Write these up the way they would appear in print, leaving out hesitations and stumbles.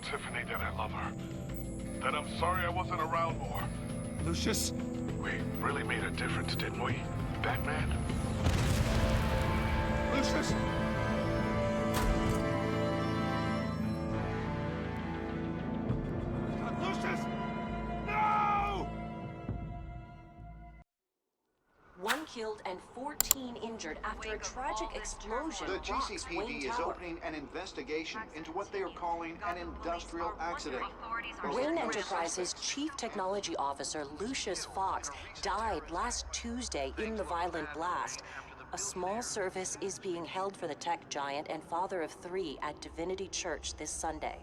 Tiffany that I love her. That I'm sorry I wasn't around more. Lucius? We really made a difference, didn't we, Batman? Lucius! Lucius! No! One killed and 14 injured after a tragic explosion The rocks Wayne GCPD is Tower. opening an investigation into what they are calling an industrial accident. Wayne Enterprises' chief technology officer, Lucius Fox, died last Tuesday in the violent blast. A small service is being held for the tech giant and father of 3 at Divinity Church this Sunday.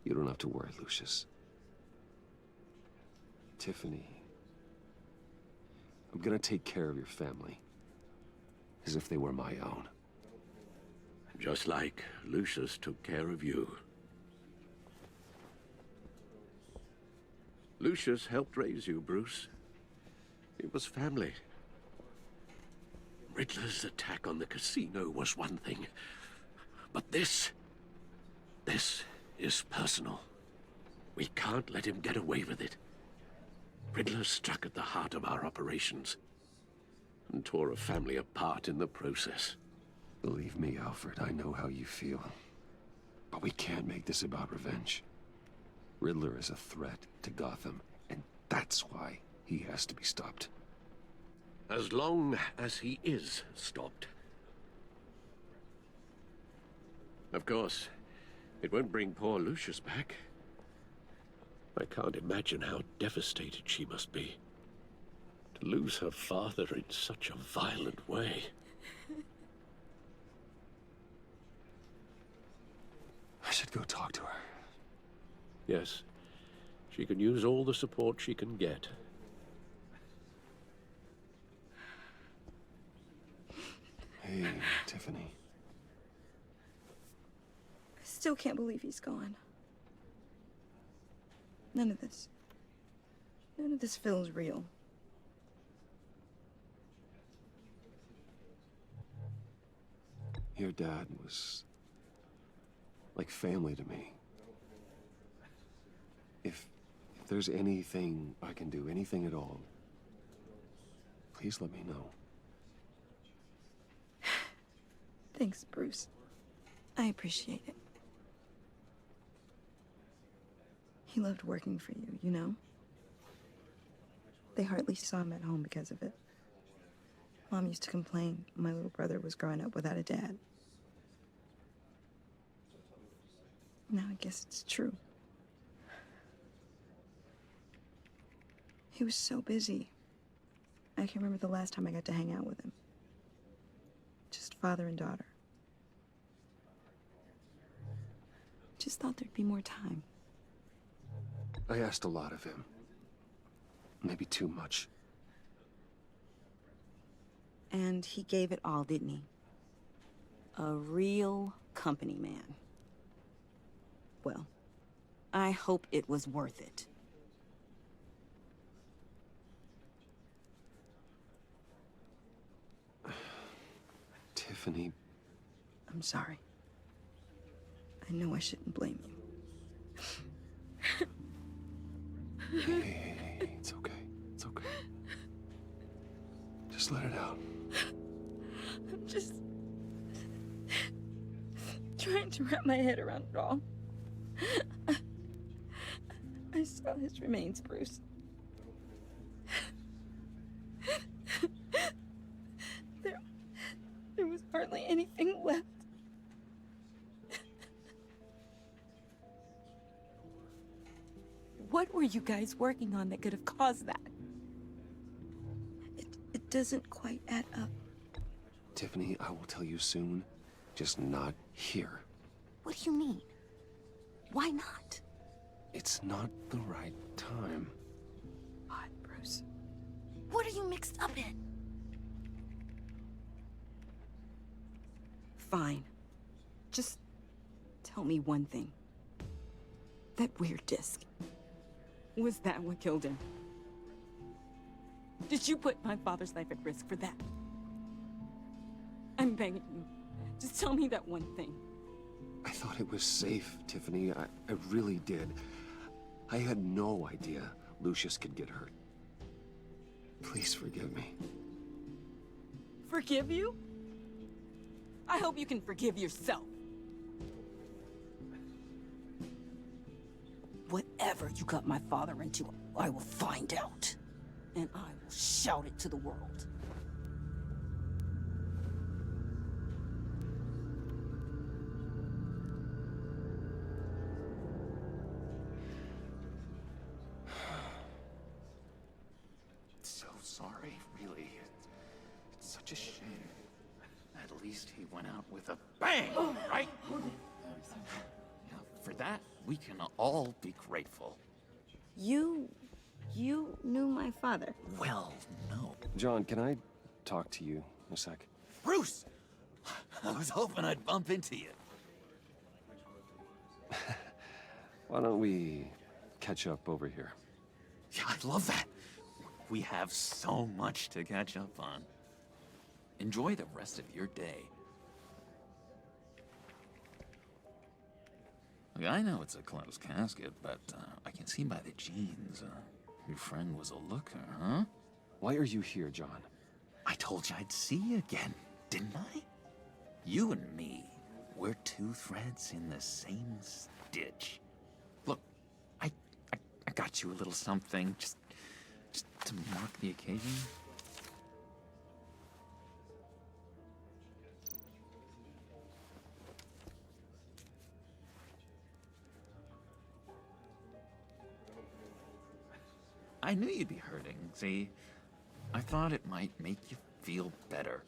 You don't have to worry, Lucius. Tiffany, I'm gonna take care of your family. As if they were my own. Just like Lucius took care of you. Lucius helped raise you, Bruce. It was family. Riddler's attack on the casino was one thing. But this is personal. We can't let him get away with it. Riddler struck at the heart of our operations and tore a family apart in the process. Believe me, Alfred, I know how you feel. But we can't make this about revenge. Riddler is a threat to Gotham, and that's why he has to be stopped. As long as he is stopped. Of course, it won't bring poor Lucius back. I can't imagine how devastated she must be. To lose her father in such a violent way. I should go talk to her. Yes, she can use all the support she can get. Hey, Tiffany. I still can't believe he's gone. None of this feels real. Your dad was like family to me. If there's anything I can do, anything at all, please let me know. Thanks, Bruce. I appreciate it. He loved working for you, you know? They hardly saw him at home because of it. Mom used to complain my little brother was growing up without a dad. Now I guess it's true. He was so busy. I can't remember the last time I got to hang out with him. Just father and daughter. Just thought there'd be more time. I asked a lot of him. Maybe too much. And he gave it all, didn't he? A real company man. Well, I hope it was worth it. Tiffany. I'm sorry. I know I shouldn't blame you. Hey, it's okay. It's okay. Just let it out. I'm just trying to wrap my head around it all. I saw his remains, Bruce. There was hardly anything left. What were you guys working on that could have caused that? It doesn't quite add up. Tiffany, I will tell you soon. Just not here. What do you mean? Why not? It's not the right time. What, Bruce? What are you mixed up in? Fine. Just tell me one thing. That weird disc. Was that what killed him? Did you put my father's life at risk for that? I'm begging you. Just tell me that one thing. I thought it was safe, Tiffany. I really did. I had no idea Lucius could get hurt. Please forgive me. Forgive you? I hope you can forgive yourself. Whatever you got my father into, I will find out. And I will shout it to the world. So sorry, really. It's such a shame. At least he went out with a bang, right? Yeah, for that, we can all be grateful. You knew my father. Well, no. John, can I talk to you a sec? Bruce! I was hoping I'd bump into you. Why don't we catch up over here? Yeah, I'd love that. We have so much to catch up on. Enjoy the rest of your day. Look, I know it's a closed casket, but I can see by the jeans, your friend was a looker, huh? Why are you here, John? I told you I'd see you again, didn't I? You and me, we're two threads in the same stitch. Look, I got you a little something, just to mark the occasion. I knew you'd be hurting, see? I thought it might make you feel better.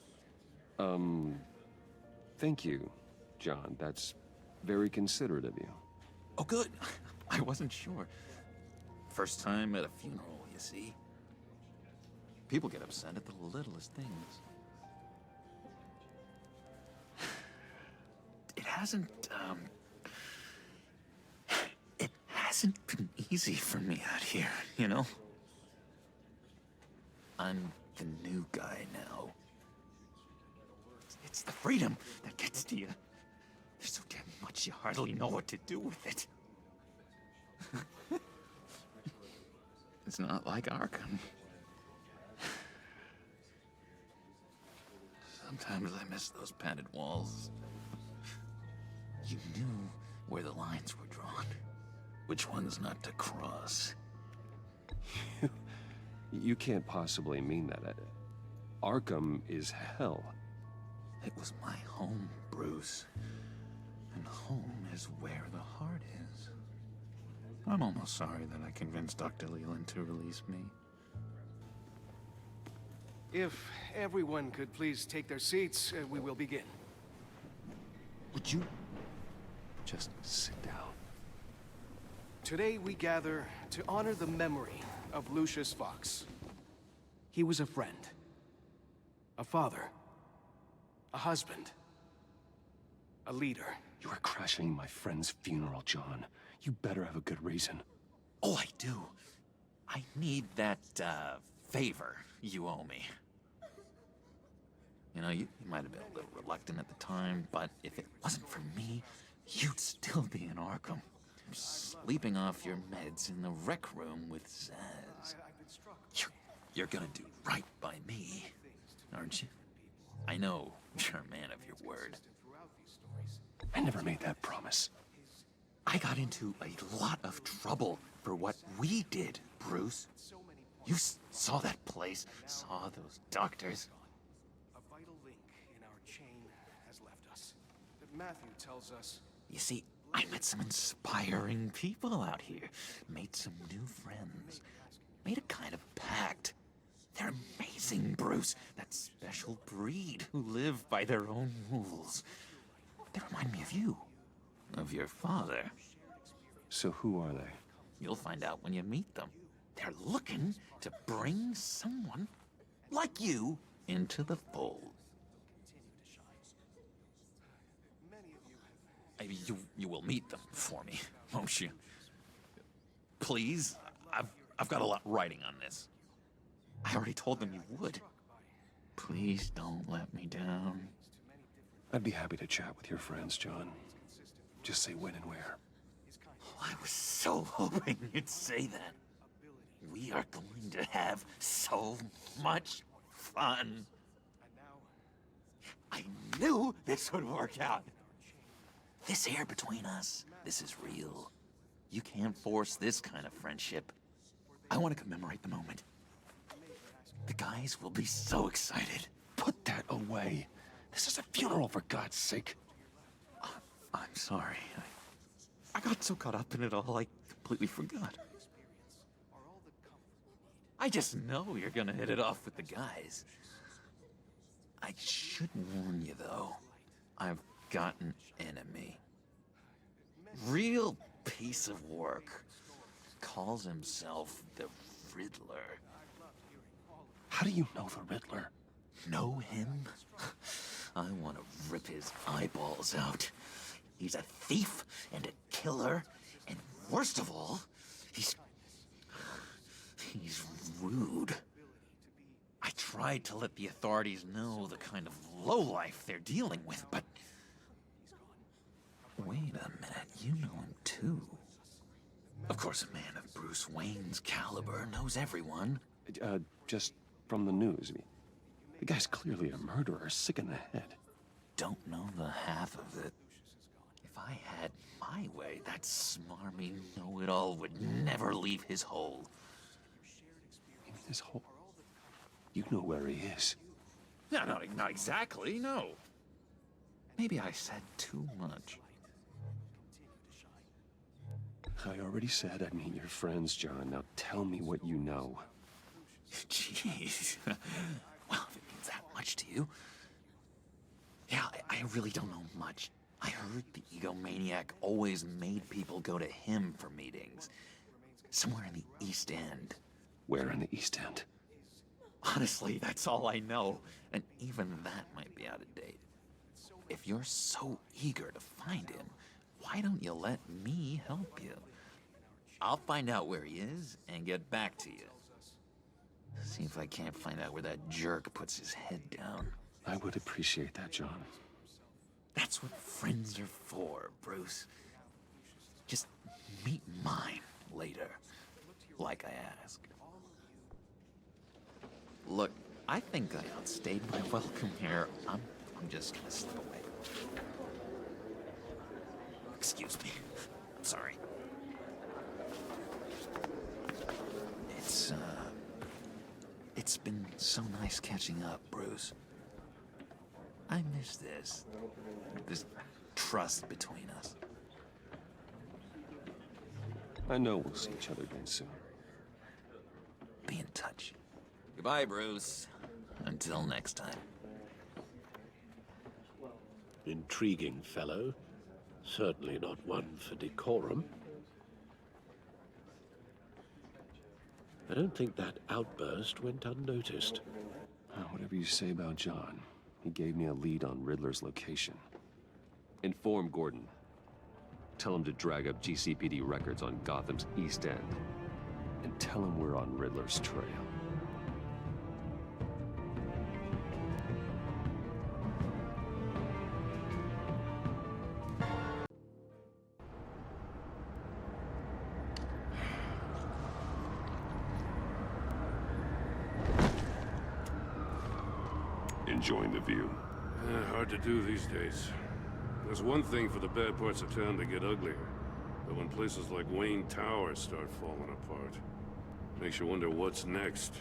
Thank you, John. That's very considerate of you. Oh, good. I wasn't sure. First time at a funeral, you see? People get upset at the littlest things. It hasn't been easy for me out here, you know? I'm the new guy now. It's the freedom that gets to you. There's so damn much you hardly know what to do with it. It's not like Arkham. Sometimes I miss those padded walls. You knew where the lines were drawn. Which ones not to cross. You can't possibly mean that. Arkham is hell. It was my home, Bruce. And home is where the heart is. I'm almost sorry that I convinced Dr. Leland to release me. If everyone could please take their seats, we will begin. Would you Just sit down. Today we gather to honor the memory of Lucius Fox. He was a friend, a father, a husband, a leader. You are crashing my friend's funeral, John. You better have a good reason. Oh, I do. I need that, favor you owe me. You know, you might have been a little reluctant at the time, but if it wasn't for me, you'd still be in Arkham. Sleeping off your meds in the rec room with Zaz. You're gonna do right by me, aren't you? I know you're a man of your word. I never made that promise. I got into a lot of trouble for what we did, Bruce. You saw that place, saw those doctors. A vital link in our chain has left us. Matthew tells us. You see, I met some inspiring people out here. Made some new friends. Made a kind of pact. They're amazing, Bruce. That special breed who live by their own rules. They remind me of you. Of your father. So who are they? You'll find out when you meet them. They're looking to bring someone like you into the fold. You will meet them for me, won't you? Please, I've I've got a lot riding on this. I already told them you would. Please don't let me down. I'd be happy to chat with your friends, John. Just say when and where. I was so hoping you'd say that. We are going to have so much fun. I knew this would work out. This air between us, this is real. You can't force this kind of friendship. I want to commemorate the moment. The guys will be so excited. Put that away. This is a funeral, for God's sake. I'm sorry. I got so caught up in it all, I completely forgot. I just know you're gonna hit it off with the guys. I should warn you, though. I've got an enemy. Real piece of work. Calls himself the Riddler. How do you know the Riddler? Know him? I want to rip his eyeballs out. He's a thief and a killer, and worst of all, he's rude. I tried to let the authorities know the kind of lowlife they're dealing with, but... Wait a minute, you know him too. Of course, a man of Bruce Wayne's caliber knows everyone. Just from the news. I mean, the guy's clearly a murderer, sick in the head. Don't know the half of it. If I had my way, that smarmy know-it-all would never leave his hole. You mean his hole? You know where he is. No, not exactly, no. Maybe I said too much. I already said I'd meet your friends, John. Now tell me what you know. Jeez. Well, if it means that much to you. Yeah, I really don't know much. I heard the egomaniac always made people go to him for meetings. Somewhere in the East End. Where in the East End? Honestly, that's all I know. And even that might be out of date. If you're so eager to find him, why don't you let me help you? I'll find out where he is and get back to you. See if I can't find out where that jerk puts his head down. I would appreciate that, John. That's what friends are for, Bruce. Just meet mine later, like I asked. Look, I think I outstayed my welcome here. I'm just gonna slip away. Excuse me. I'm sorry. It's been so nice catching up, Bruce. I miss this trust between us. I know we'll see each other again soon. Be in touch. Goodbye, Bruce. Until next time. Intriguing fellow. Certainly not one for decorum. I don't think that outburst went unnoticed. Whatever you say about John, he gave me a lead on Riddler's location. Inform Gordon. Tell him to drag up GCPD records on Gotham's East End. And tell him we're on Riddler's trail. Enjoying the view. Hard to do these days. There's one thing for the bad parts of town to get uglier. But when places like Wayne Tower start falling apart, makes you wonder what's next.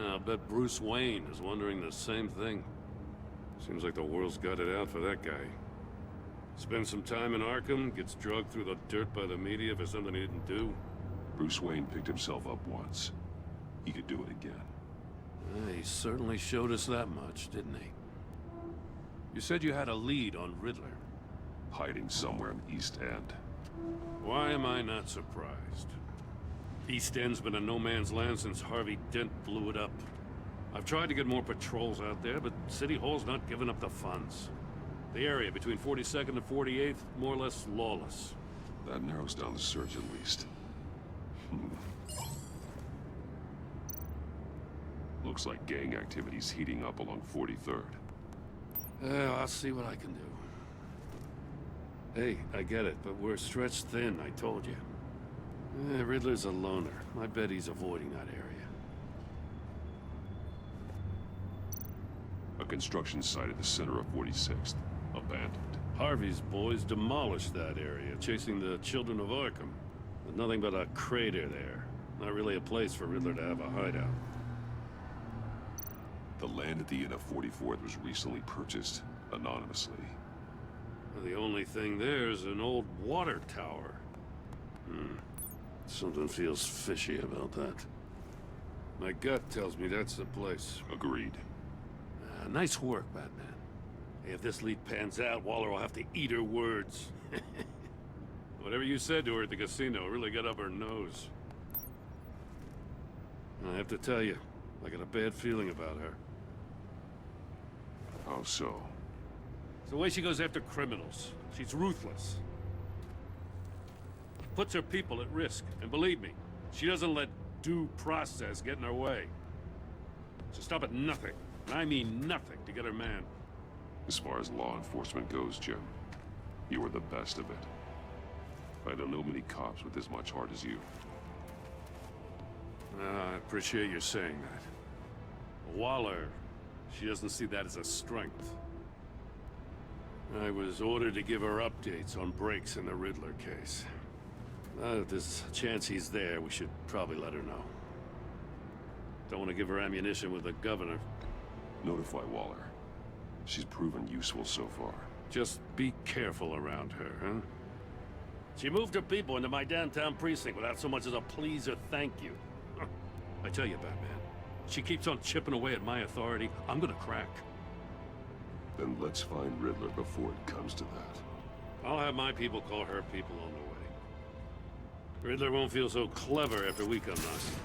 I'll bet Bruce Wayne is wondering the same thing. Seems like the world's got it out for that guy. Spends some time in Arkham, gets drugged through the dirt by the media for something he didn't do. Bruce Wayne picked himself up once. He could do it again. He certainly showed us that much, didn't he? You said you had a lead on Riddler. Hiding somewhere in East End. Why am I not surprised? East End's been a no-man's land since Harvey Dent blew it up. I've tried to get more patrols out there, but City Hall's not giving up the funds. The area between 42nd and 48th, more or less lawless. That narrows down the search at least. Looks like gang activity's heating up along 43rd. Yeah, I'll see what I can do. Hey, I get it, but we're stretched thin, I told you. Riddler's a loner. I bet he's avoiding that area. A construction site at the center of 46th. Abandoned. Harvey's boys demolished that area, chasing the children of Arkham. There's nothing but a crater there. Not really a place for Riddler to have a hideout. The land at the end of 44th was recently purchased anonymously. The only thing there is an old water tower. Something feels fishy about that. My gut tells me that's the place. Agreed. Nice work, Batman. Hey, if this lead pans out, Waller will have to eat her words. Whatever you said to her at the casino really got up her nose. I have to tell you, I got a bad feeling about her. How so? It's the way she goes after criminals. She's ruthless. Puts her people at risk. And believe me, she doesn't let due process get in her way. She'll stop at nothing, and I mean nothing, to get her man. As far as law enforcement goes, Jim, you are the best of it. I don't know many cops with as much heart as you. I appreciate you saying that. Waller, she doesn't see that as a strength. I was ordered to give her updates on breaks in the Riddler case. If there's a chance he's there, we should probably let her know. Don't want to give her ammunition with the governor. Notify Waller. She's proven useful so far. Just be careful around her, huh? She moved her people into my downtown precinct without so much as a please or thank you. I tell you, Batman, she keeps on chipping away at my authority, I'm gonna crack. Then let's find Riddler before it comes to that. I'll have my people call her people on the way. Riddler won't feel so clever after we come knocking.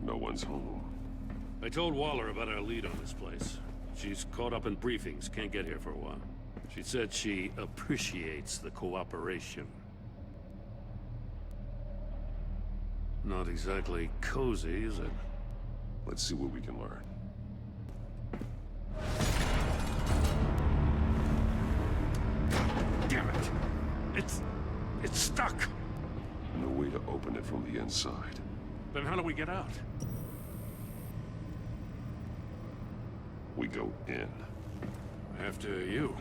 No one's home. I told Waller about our lead on this place. She's caught up in briefings, can't get here for a while. She said she appreciates the cooperation. Not exactly cozy, is it? Let's see what we can learn. Damn it! It's stuck! No way to open it from the inside. Then how do we get out? We go in. After you.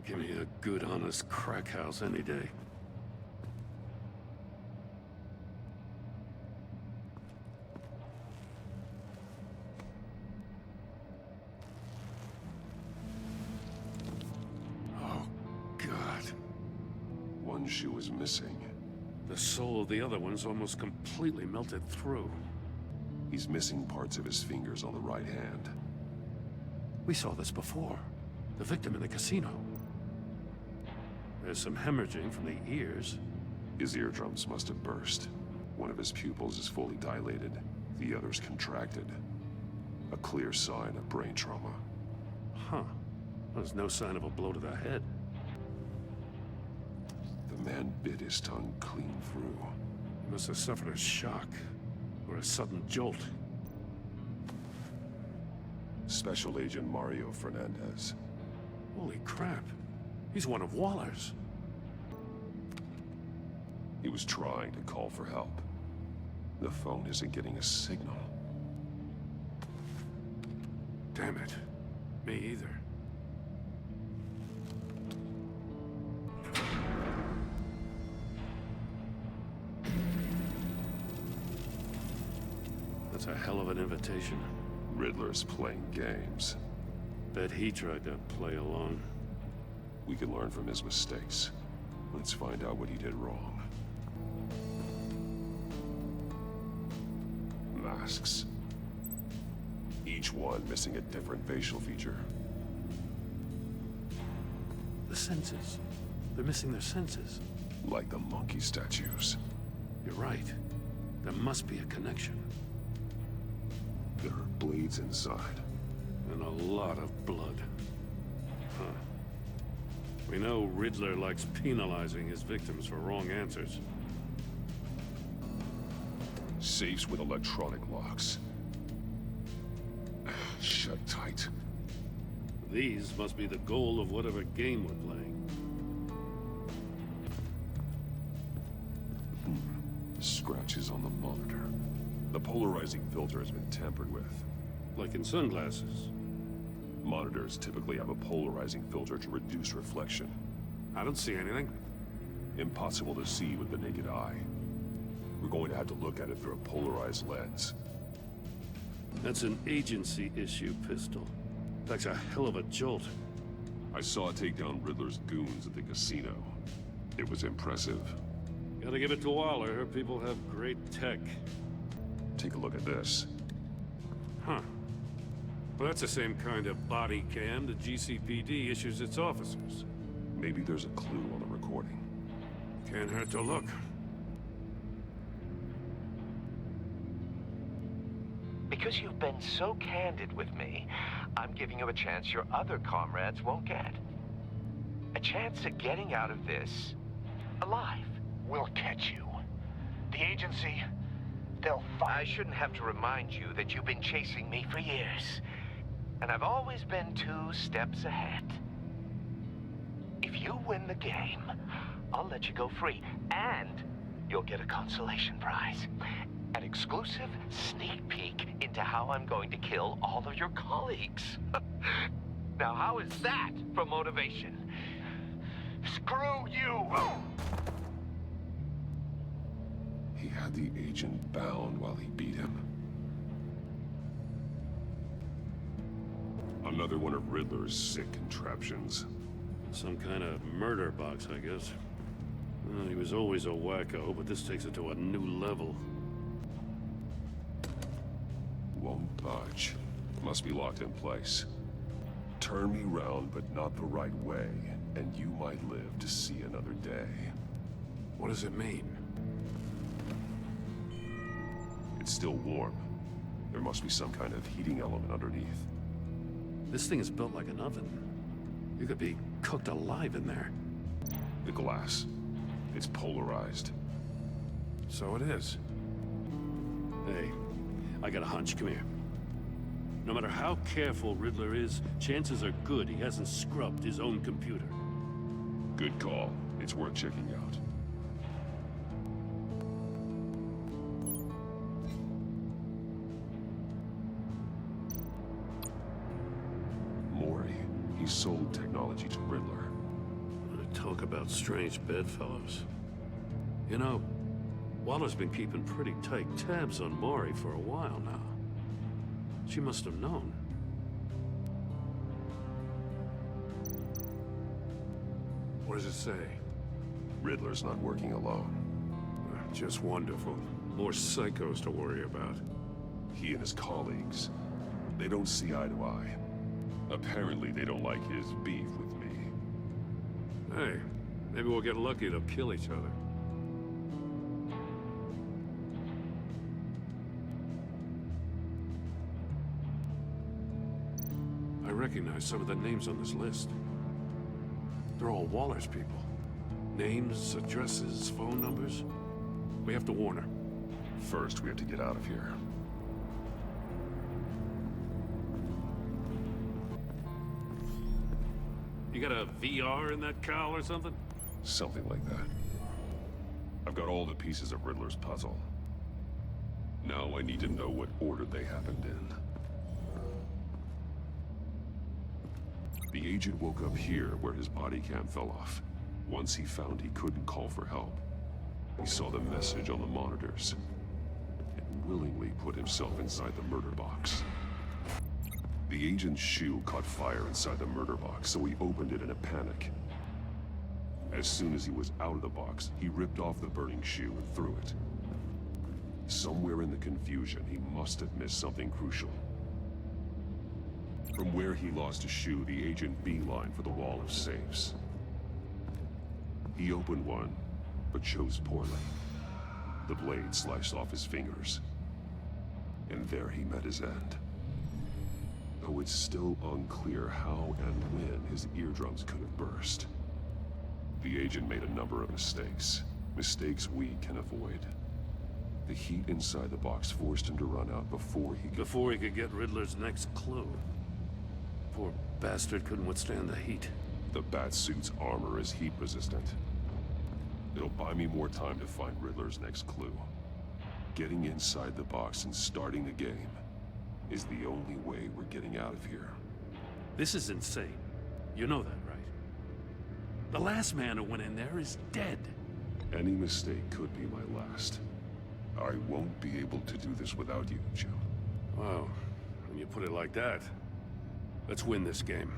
Give me a good, honest crack house any day. Oh, God. One shoe is missing. The sole of the other one's almost completely melted through. He's missing parts of his fingers on the right hand. We saw this before. The victim in the casino. There's some hemorrhaging from the ears. His eardrums must have burst. One of his pupils is fully dilated. The other's contracted. A clear sign of brain trauma. Huh. There's no sign of a blow to the head. The man bit his tongue clean through. He must have suffered a shock. Or a sudden jolt. Special Agent Mario Fernandez. Holy crap. He's one of Waller's. He was trying to call for help. The phone isn't getting a signal. Damn it. Me either. That's a hell of an invitation. Riddler's playing games. Bet he tried to play along. We can learn from his mistakes. Let's find out what he did wrong. Masks. Each one missing a different facial feature. The senses. They're missing their senses. Like the monkey statues. You're right. There must be a connection. There are blades inside. And a lot of blood. Huh. We know Riddler likes penalizing his victims for wrong answers. Safes with electronic locks. Shut tight. These must be the goal of whatever game we're playing. Scratches on the monitor. The polarizing filter has been tampered with. Like in sunglasses. Monitors typically have a polarizing filter to reduce reflection. I don't see anything. Impossible to see with the naked eye. We're going to have to look at it through a polarized lens. That's an agency issue, Pistol. That's a hell of a jolt. I saw it take down Riddler's goons at the casino. It was impressive. Gotta give it to Waller. Her people have great tech. Take a look at this. Huh. Well, that's the same kind of body cam the GCPD issues its officers. Maybe there's a clue on the recording. Can't hurt to look. Because you've been so candid with me, I'm giving you a chance your other comrades won't get. A chance at getting out of this alive. We'll catch you. The agency, they'll I shouldn't have to remind you that you've been chasing me for years. And I've always been 2 steps ahead. If you win the game, I'll let you go free. And you'll get a consolation prize. An exclusive sneak peek into how I'm going to kill all of your colleagues. Now, how is that for motivation? screw you! He had the agent bound while he beat him. Another one of Riddler's sick contraptions. Some kind of murder box, I guess. Well, he was always a wacko, but this takes it to a new level. Won't budge. Must be locked in place. Turn me round, but not the right way, and you might live to see another day. What does it mean? It's still warm. There must be some kind of heating element underneath. This thing is built like an oven. You could be cooked alive in there. The glass. It's polarized. So it is. Hey, I got a hunch. Come here. No matter how careful Riddler is, chances are good he hasn't scrubbed his own computer. Good call. It's worth checking out. Mori. He sold technology to Riddler. Talk about strange bedfellows. You know, Waller's been keeping pretty tight tabs on Mori for a while now. She must have known. What does it say? Riddler's not working alone. Just wonderful. More psychos to worry about. He and his colleagues, they don't see eye to eye. Apparently, they don't like his beef with me. Hey, maybe we'll get lucky to kill each other. I recognize some of the names on this list. They're all Waller's people. Names, addresses, phone numbers. We have to warn her. First, we have to get out of here. You got a VR in that cowl or something? Something like that. I've got all the pieces of Riddler's puzzle. Now I need to know what order they happened in. The agent woke up here where his body cam fell off. Once he found he couldn't call for help, he saw the message on the monitors and willingly put himself inside the murder box. The agent's shoe caught fire inside the murder box, so he opened it in a panic. As soon as he was out of the box, he ripped off the burning shoe and threw it. Somewhere in the confusion, he must have missed something crucial. From where he lost a shoe, the agent beelined for the wall of safes. He opened one, but chose poorly. The blade sliced off his fingers. And there he met his end. Though it's still unclear how and when his eardrums could have burst. The agent made a number of mistakes. Mistakes we can avoid. The heat inside the box forced him to run out before he could get Riddler's next clue. Poor bastard couldn't withstand the heat. The Batsuit's armor is heat resistant. It'll buy me more time to find Riddler's next clue. Getting inside the box and starting the game is the only way we're getting out of here. This is insane. You know that, right? The last man who went in there is dead. Any mistake could be my last. I won't be able to do this without you, Jim. Wow, when you put it like that, let's win this game.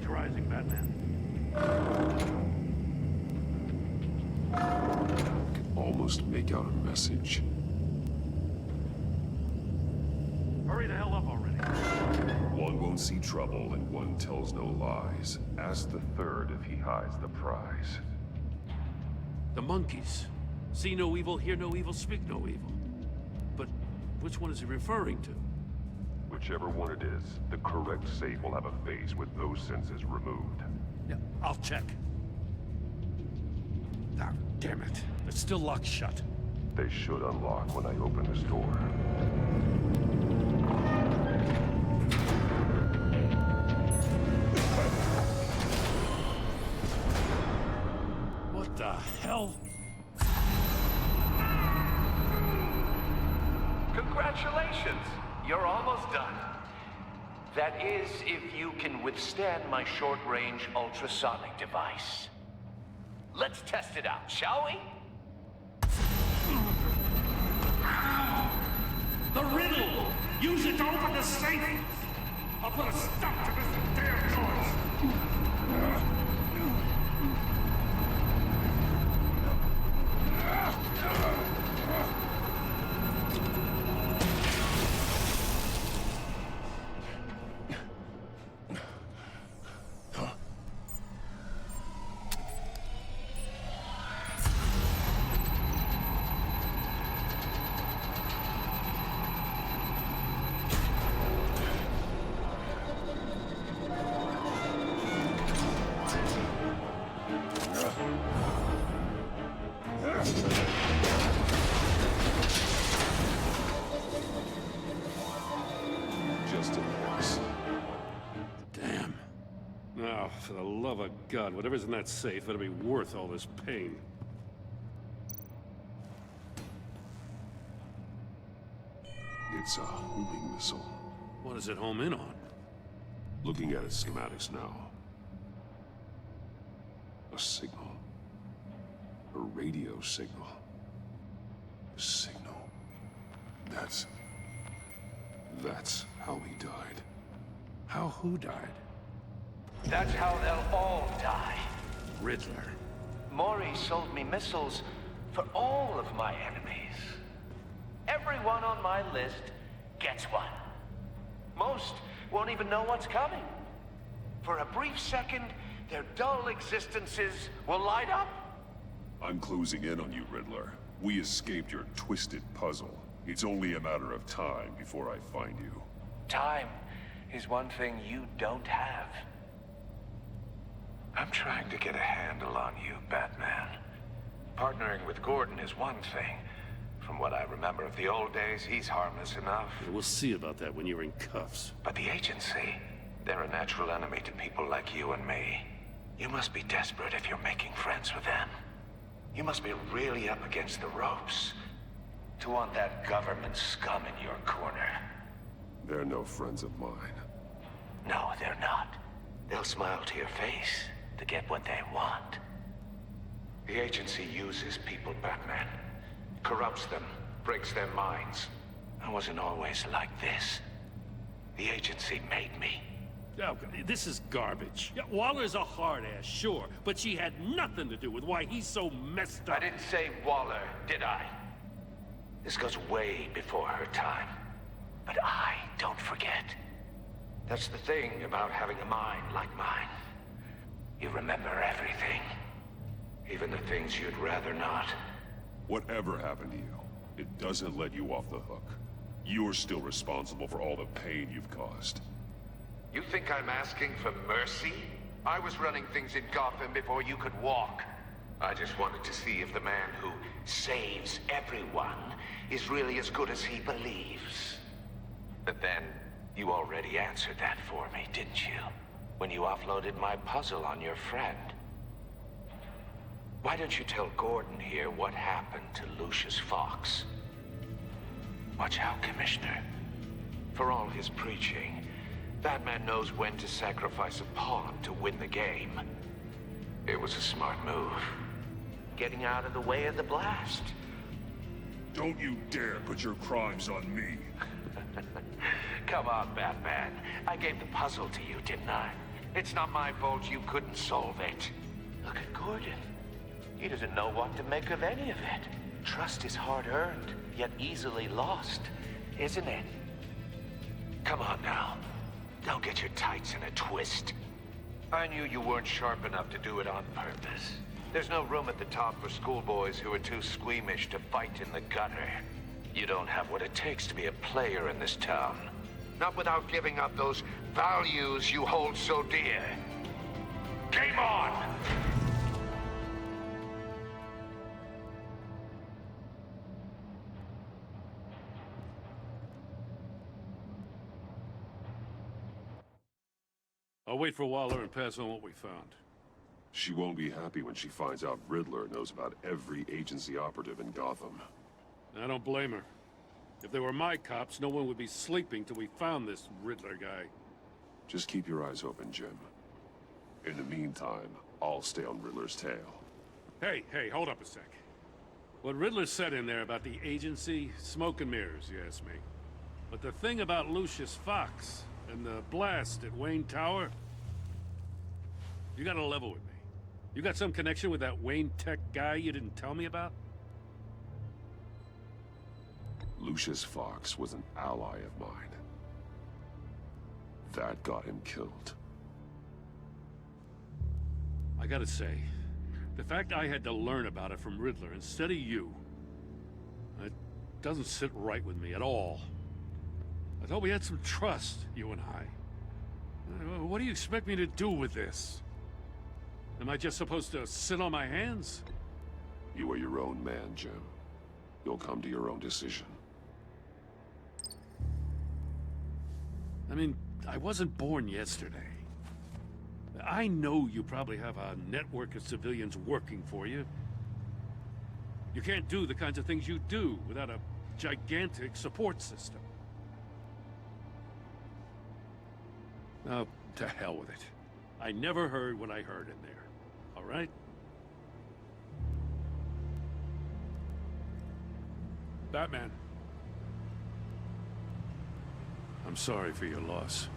Rising, Batman. I can almost make out a message. Hurry the hell up already. One won't see trouble and one tells no lies. Ask the third if he hides the prize. The monkeys. See no evil, hear no evil, speak no evil. But which one is he referring to? Whichever one it is, the correct safe will have a face with those senses removed. Yeah, I'll check. Ah, damn it. It's still locked shut. They should unlock when I open this door. What the hell? Congratulations! You're almost done. That is, if you can withstand my short-range ultrasonic device. Let's test it out, shall we? The riddle! Use it to open the safe! I'll put a stop to this damn noise! For the love of God, whatever's in that safe better be worth all this pain. It's a homing missile. What does it home in on? Looking at its schematics now. A signal. A radio signal. A signal. That's how he died. How who died? That's how they'll all die. Riddler. Maury sold me missiles for all of my enemies. Everyone on my list gets one. Most won't even know what's coming. For a brief second, their dull existences will light up. I'm closing in on you, Riddler. We escaped your twisted puzzle. It's only a matter of time before I find you. Time is one thing you don't have. I'm trying to get a handle on you, Batman. Partnering with Gordon is one thing. From what I remember of the old days, he's harmless enough. We'll see about that when you're in cuffs. But the agency, they're a natural enemy to people like you and me. You must be desperate if you're making friends with them. You must be really up against the ropes to want that government scum in your corner. They're no friends of mine. No, they're not. They'll smile to your face to get what they want. The agency uses people, Batman. Corrupts them, breaks their minds. I wasn't always like this. The agency made me. Oh, this is garbage. Yeah, Waller's a hard-ass, sure, but she had nothing to do with why he's so messed up. I didn't say Waller, did I? This goes way before her time. But I don't forget. That's the thing about having a mind like mine. You remember everything. Even the things you'd rather not. Whatever happened to you, it doesn't let you off the hook. You're still responsible for all the pain you've caused. You think I'm asking for mercy? I was running things in Gotham before you could walk. I just wanted to see if the man who saves everyone is really as good as he believes. But then, you already answered that for me, didn't you? When you offloaded my puzzle on your friend. Why don't you tell Gordon here what happened to Lucius Fox? Watch out, Commissioner. For all his preaching, Batman knows when to sacrifice a pawn to win the game. It was a smart move. Getting out of the way of the blast. Don't you dare put your crimes on me. Come on, Batman. I gave the puzzle to you, didn't I? It's not my fault you couldn't solve it. Look at Gordon. He doesn't know what to make of any of it. Trust is hard-earned, yet easily lost, isn't it? Come on now. Don't get your tights in a twist. I knew you weren't sharp enough to do it on purpose. There's no room at the top for schoolboys who are too squeamish to fight in the gutter. You don't have what it takes to be a player in this town. Not without giving up those values you hold so dear. Game on! I'll wait for Waller and pass on what we found. She won't be happy when she finds out Riddler knows about every agency operative in Gotham. I don't blame her. If they were my cops, no one would be sleeping till we found this Riddler guy. Just keep your eyes open, Jim. In the meantime, I'll stay on Riddler's tail. Hey, hold up a sec. What Riddler said in there about the agency, smoke and mirrors, you ask me. But the thing about Lucius Fox and the blast at Wayne Tower, you gotta level with me. You got some connection with that Wayne Tech guy you didn't tell me about? Lucius Fox was an ally of mine. That got him killed. I gotta say, the fact I had to learn about it from Riddler instead of you, it doesn't sit right with me at all. I thought we had some trust, you and I. What do you expect me to do with this? Am I just supposed to sit on my hands? You are your own man, Jim. You'll come to your own decision. I mean, I wasn't born yesterday. I know you probably have a network of civilians working for you. You can't do the kinds of things you do without a gigantic support system. Oh, to hell with it. I never heard what I heard in there. All right? Batman. I'm sorry for your loss.